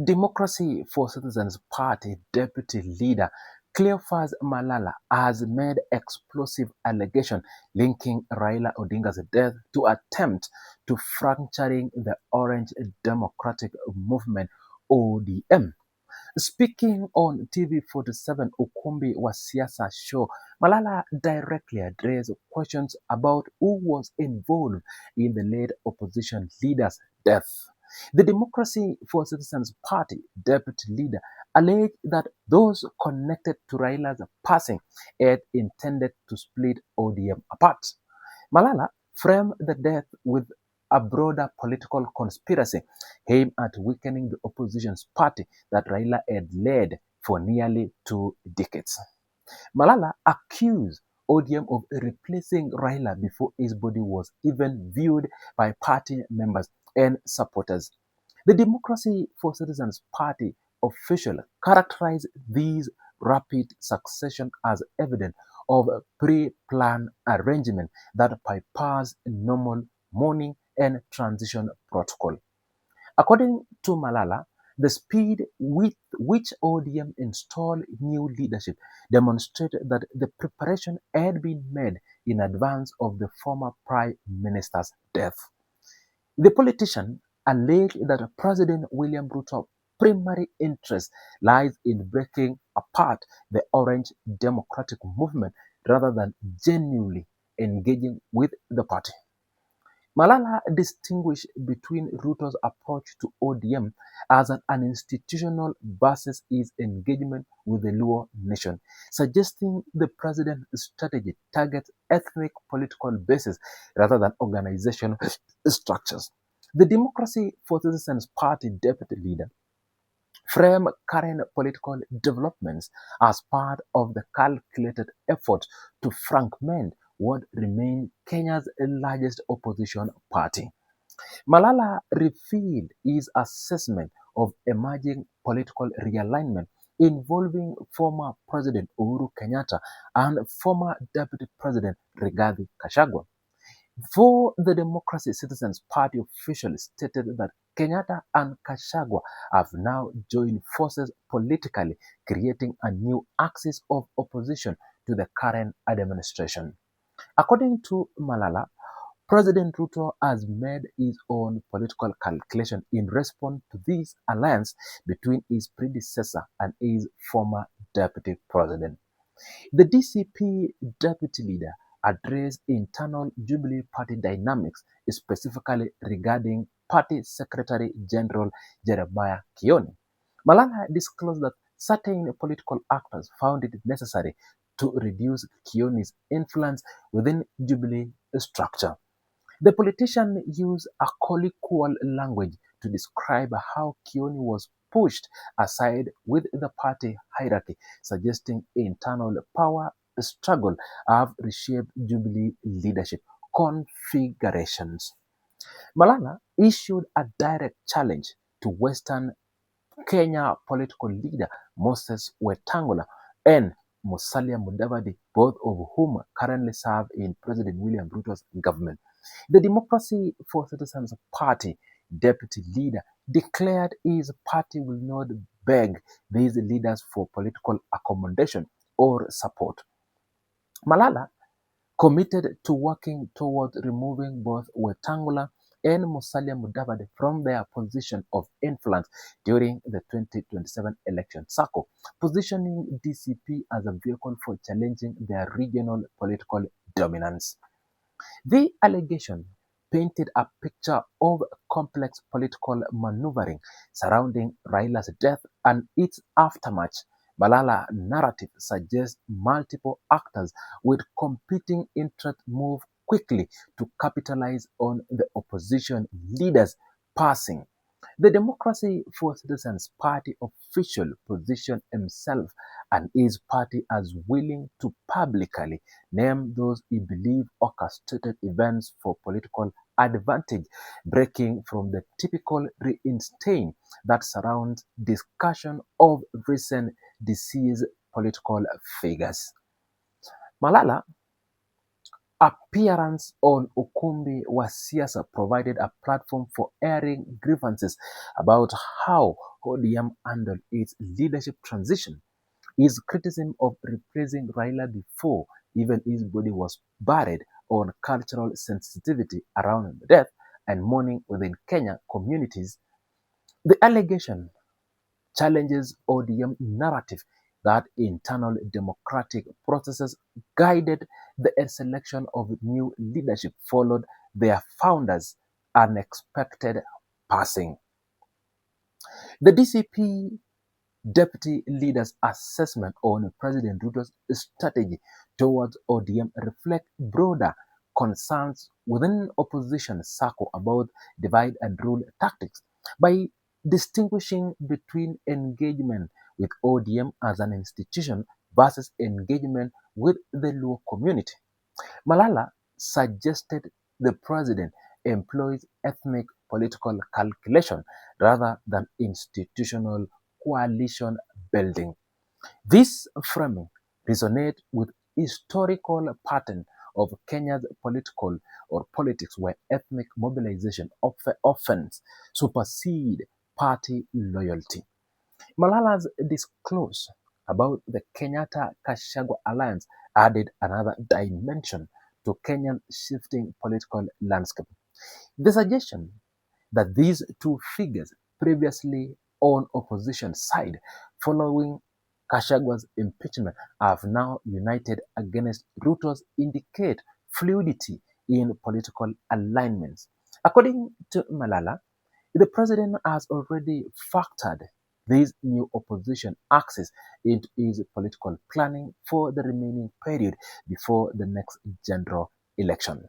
Democracy for Citizens Party deputy leader Cleophas Malala has made explosive allegations linking Raila Odinga's death to attempt to fracturing the Orange Democratic Movement ODM. Speaking on TV47 Ukumbi wa Siasa show, Malala directly addressed questions about who was involved in the late opposition leader's death. The Democracy for Citizens Party deputy leader alleged that those connected to Raila's passing had intended to split ODM apart. Malala framed the death with a broader political conspiracy aimed at weakening the opposition's party that Raila had led for nearly 2 decades. Malala accused ODM of replacing Raila before his body was even viewed by party members and supporters. The Democracy for Citizens Party official characterized these rapid succession as evidence of a pre-planned arrangement that bypassed normal mourning and transition protocol. According to Malala, the speed with which ODM installed new leadership demonstrated that the preparation had been made in advance of the former prime minister's death. The politician alleged that President William Ruto's primary interest lies in breaking apart the Orange Democratic Movement rather than genuinely engaging with the party. Malala distinguished between Ruto's approach to ODM as an institutional versus his engagement with the Luo nation, suggesting the president's strategy targets ethnic political bases rather than organizational structures. The Democracy for Citizens Party deputy leader frame current political developments as part of the calculated effort to fragment what remains Kenya's largest opposition party. Malala revealed his assessment of emerging political realignment involving former President Uhuru Kenyatta and former Deputy President Rigathi Gachagua. For the Democracy Citizens Party officially stated that Kenyatta and Gachagua have now joined forces politically, creating a new axis of opposition to the current administration. According to Malala, President Ruto has made his own political calculation in response to this alliance between his predecessor and his former deputy president. The DCP deputy leader addressed internal Jubilee Party dynamics, specifically regarding Party Secretary General Jeremiah Kioni. Malala disclosed that certain political actors found it necessary to reduce Kioni's influence within Jubilee structure. The politician used a colloquial language to describe how Kioni was pushed aside with the party hierarchy, suggesting internal power struggle have reshaped Jubilee leadership configurations. Malala issued a direct challenge to Western Kenya political leader Moses Wetangula and Musalia Mudavadi, both of whom currently serve in President William Ruto's government. The Democracy for Citizens Party deputy leader declared his party will not beg these leaders for political accommodation or support. Malala committed to working towards removing both Wetangula and Musalia Mudavadi from their position of influence during the 2027 election cycle, positioning DCP as a vehicle for challenging their regional political dominance. The allegation painted a picture of complex political maneuvering surrounding Raila's death and its aftermath. Malala narrative suggests multiple actors with competing interests move quickly to capitalize on the opposition leader's passing. The Democracy for Citizens Party official positioned himself and his party as willing to publicly name those he believed orchestrated events for political advantage, breaking from the typical reinstain that surrounds discussion of recent deceased political figures. Malala appearance on Ukumbi wa Siasa provided a platform for airing grievances about how ODM handled its leadership transition. His criticism of replacing Raila before even his body was buried on cultural sensitivity around death and mourning within Kenya communities. The allegation challenges ODM narrative that internal democratic processes guided the selection of new leadership followed their founders' unexpected passing. The DCP deputy leader's assessment on President Ruto's strategy towards ODM reflect broader concerns within opposition circle about divide and rule tactics. By distinguishing between engagement with ODM as an institution versus engagement with the Luo community, Malala suggested the president employs ethnic political calculation rather than institutional coalition building. This framing resonates with historical pattern of Kenya's political or politics where ethnic mobilization often supersede party loyalty. Malala's disclosure about the Kenyatta-Kashagwa alliance added another dimension to Kenya's shifting political landscape. The suggestion that these two figures previously on opposition side following Kashagwa's impeachment have now united against Ruto's indicate fluidity in political alignments. According to Malala, the president has already factored this new opposition axis into his political planning for the remaining period before the next general election.